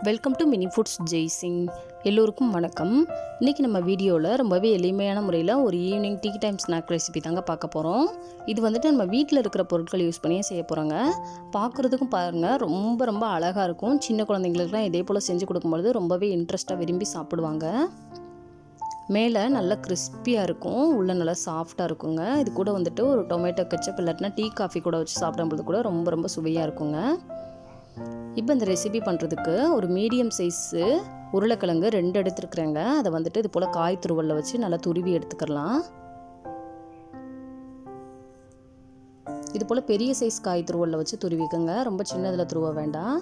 Welcome to mini foods Jaisingh. எல்லோருக்கும் வணக்கம். இன்றைக்கி நம்ம வீடியோவில் ரொம்பவே எளிமையான முறையில் ஒரு evening tea time snack recipe தாங்க பார்க்க போகிறோம். இது வந்துட்டு நம்ம வீட்டில் இருக்கிற பொருட்கள் யூஸ் பண்ணியே செய்ய போகிறோங்க. பார்க்குறதுக்கும் பாருங்கள் ரொம்ப அழகாக இருக்கும். சின்ன குழந்தைங்களுக்குலாம் இதே போல் செஞ்சு கொடுக்கும்பொழுது ரொம்பவே இன்ட்ரெஸ்ட்டாக விரும்பி சாப்பிடுவாங்க. மேலே நல்லா கிறிஸ்பியாக இருக்கும், உள்ளே நல்லா சாஃப்டாக இருக்குங்க. இது கூட வந்துட்டு ஒரு டொமேட்டோ கெச்சப் இல்லாட்டினா டீ காஃபி கூட வச்சு சாப்பிடும்போது கூட ரொம்ப சுவையாக இருக்குங்க. இப்போ இந்த ரெசிபி பண்ணுறதுக்கு ஒரு மீடியம் சைஸு உருளைக்கிழங்கு 2 எடுத்துருக்குறேங்க. அதை வந்துட்டு இது போல் காய் துருவலில் வச்சு நல்லா துருவி எடுத்துக்கலாம். இது போல் பெரிய சைஸ் காய் துருவலில் வச்சு துருவிக்கோங்க, ரொம்ப சின்னதில் துருவ வேண்டாம்.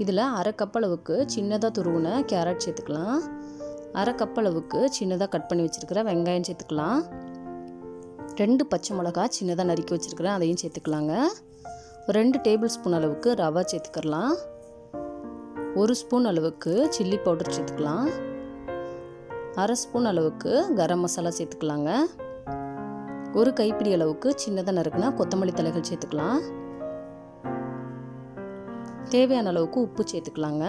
இதில் 1/2 கப் அளவுக்கு சின்னதாக துருவின கேரட் சேர்த்துக்கலாம். 1/2 கப் அளவுக்கு சின்னதாக கட் பண்ணி வச்சுருக்கிற வெங்காயம் சேர்த்துக்கலாம். 2 பச்சை மிளகா சின்னதாக நறுக்கி வச்சுருக்கிறேன், அதையும் சேர்த்துக்கலாங்க. 2 டேபிள் ஸ்பூன் அளவுக்கு ரவை சேர்த்துக்கலாம். 1 ஸ்பூன் அளவுக்கு சில்லி பவுடர் சேர்த்துக்கலாம். 1/2 ஸ்பூன் அளவுக்கு கரம் மசாலா சேர்த்துக்கலாங்க. 1 கைப்பிடி அளவுக்கு சின்னதாக நறுக்குனா கொத்தமல்லி தலைகள் சேர்த்துக்கலாம். தேவையான அளவுக்கு உப்பு சேர்த்துக்கலாங்க.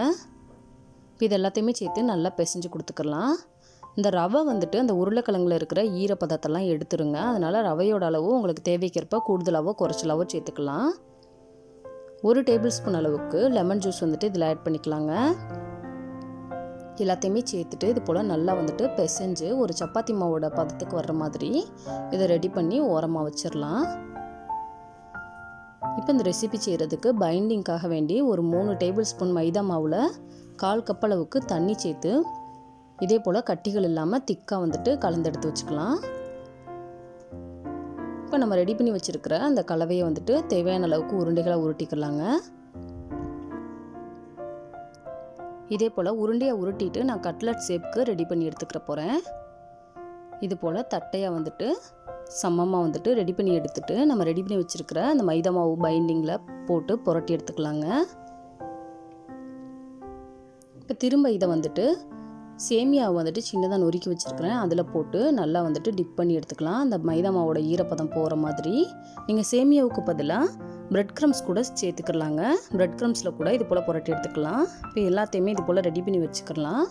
இப்போ இது எல்லாத்தையுமே சேர்த்து நல்லா பிசைஞ்சு கொடுத்துக்கலாம். இந்த ரவை வந்துட்டு அந்த உருளைக்கிழங்குல இருக்கிற ஈரப்பதத்தெல்லாம் எடுத்துருங்க. அதனால் ரவையோட அளவு உங்களுக்கு தேவைக்கேற்ப கூடுதலாவோ குறைச்சலாவோ சேர்த்துக்கலாம். 1 டேபிள் ஸ்பூன் அளவுக்கு லெமன் ஜூஸ் வந்துட்டு இதில் ஆட் பண்ணிக்கலாங்க. எல்லாத்தையுமே சேர்த்துட்டு இது போல் நல்லா வந்துட்டு பிசைஞ்சு ஒரு சப்பாத்தி மாவோட பதத்துக்கு வர்ற மாதிரி இதை ரெடி பண்ணி ஓரமாக வச்சிடலாம். இப்போ இந்த ரெசிபி செய்கிறதுக்கு பைண்டிங்காக வேண்டி ஒரு 3 டேபிள் ஸ்பூன் மைதா மாவில் 1/4 கப் அளவுக்கு தண்ணி சேர்த்து இதே போல் கட்டிகள் இல்லாமல் திக்காக வந்துட்டு கலந்தெடுத்து வச்சுக்கலாம். இப்போ நம்ம ரெடி பண்ணி வச்சுருக்கிற அந்த கலவையை வந்துட்டு தேவையான அளவுக்கு உருண்டைகளை உருட்டிக்கலாங்க. இதே போல் உருண்டையாக உருட்டிட்டு நான் கட்லட் ஷேப்க்கு ரெடி பண்ணி எடுத்துக்கிற போகிறேன். இது போல் தட்டையாக வந்துட்டு சமமாக வந்துட்டு ரெடி பண்ணி எடுத்துட்டு நம்ம ரெடி பண்ணி வச்சுருக்கிற அந்த மைதா மாவு பைண்டிங்கில் போட்டு புரட்டி எடுத்துக்கலாங்க. இப்போ திரும்ப இதை வந்துட்டு சேமியாவை வந்துட்டு சின்னதாக நொறுக்கி வச்சுருக்கிறேன், அதில் போட்டு நல்லா வந்துட்டு டிப் பண்ணி எடுத்துக்கலாம். அந்த மைதா மாவோட ஈரப்பதம் போகிற மாதிரி. நீங்கள் சேமியாவுக்கு பதிலாக பிரெட் க்ரம்ஸ் கூட சேர்த்துக்கலாங்க. பிரெட் க்ரம்ஸில் கூட இது போல் புரட்டி எடுத்துக்கலாம். இப்போ எல்லாத்தையுமே இது போல் ரெடி பண்ணி வச்சுக்கலாம்.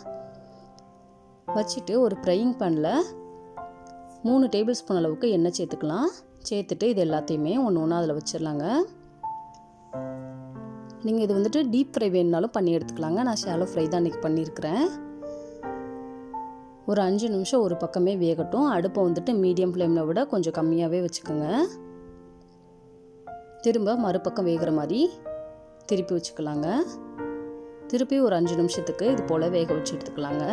வச்சுட்டு ஒரு ஃப்ரையிங் பேனில் 3 டேபிள் ஸ்பூன் அளவுக்கு எண்ணெய் சேர்த்துக்கலாம். சேர்த்துட்டு இது எல்லாத்தையுமே ஒன்று அதில் வச்சிடலாங்க. நீங்கள் இது வந்துட்டு டீப் ஃப்ரை வேணுனாலும் பண்ணி எடுத்துக்கலாங்க. நான் ஷாலோ ஃப்ரை தான் இன்றைக்கி பண்ணியிருக்கிறேன். ஒரு 5 நிமிஷம் ஒரு பக்கமே வேகட்டும். அடுப்பை வந்துட்டு மீடியம் ஃப்ளேமில் விட கொஞ்சம் கம்மியாகவே வச்சுக்கோங்க. திரும்ப மறுபக்கம் வேகிற மாதிரி திருப்பி வச்சுக்கலாங்க. திருப்பி ஒரு 5 நிமிஷத்துக்கு இது போல் வேக வச்சு எடுத்துக்கலாங்க.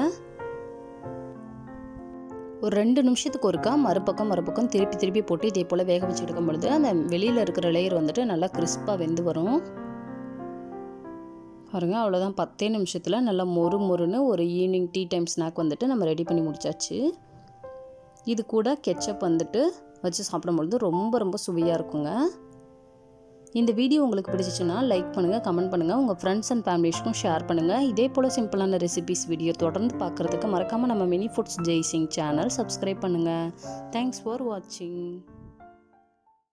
ஒரு 2 நிமிஷத்துக்கு ஒருக்கா மறுபக்கம் திருப்பி போட்டு இதே போல் வேக வச்சு எடுக்கும் பொழுது அந்த வெளியில் இருக்கிற லேயர் வந்துட்டு நல்லா கிறிஸ்பாக வெந்து வரும். பாருங்கள், அவ்வளோதான். 10 நிமிஷத்தில் நல்லா மொறுன்னு ஒரு ஈவினிங் டீ டைம் ஸ்நாக் வந்துட்டு நம்ம ரெடி பண்ணி முடிச்சாச்சு. இது கூட கெச்சப் வந்துட்டு வச்சு சாப்பிடும்பொழுது ரொம்ப சுவையாக இருக்குங்க. இந்த வீடியோ உங்களுக்கு பிடிச்சிச்சுன்னா லைக் பண்ணுங்கள், கமெண்ட் பண்ணுங்கள், உங்கள் ஃப்ரெண்ட்ஸ் அண்ட் ஃபேமிலிஸ்க்கும் ஷேர் பண்ணுங்கள். இதே போல் சிம்பிளான ரெசிபிஸ் வீடியோ தொடர்ந்து பார்க்குறதுக்கு மறக்காமல் நம்ம mini foods Jaisingh channel subscribe பண்ணுங்கள். தேங்க்ஸ் ஃபார் வாட்சிங்.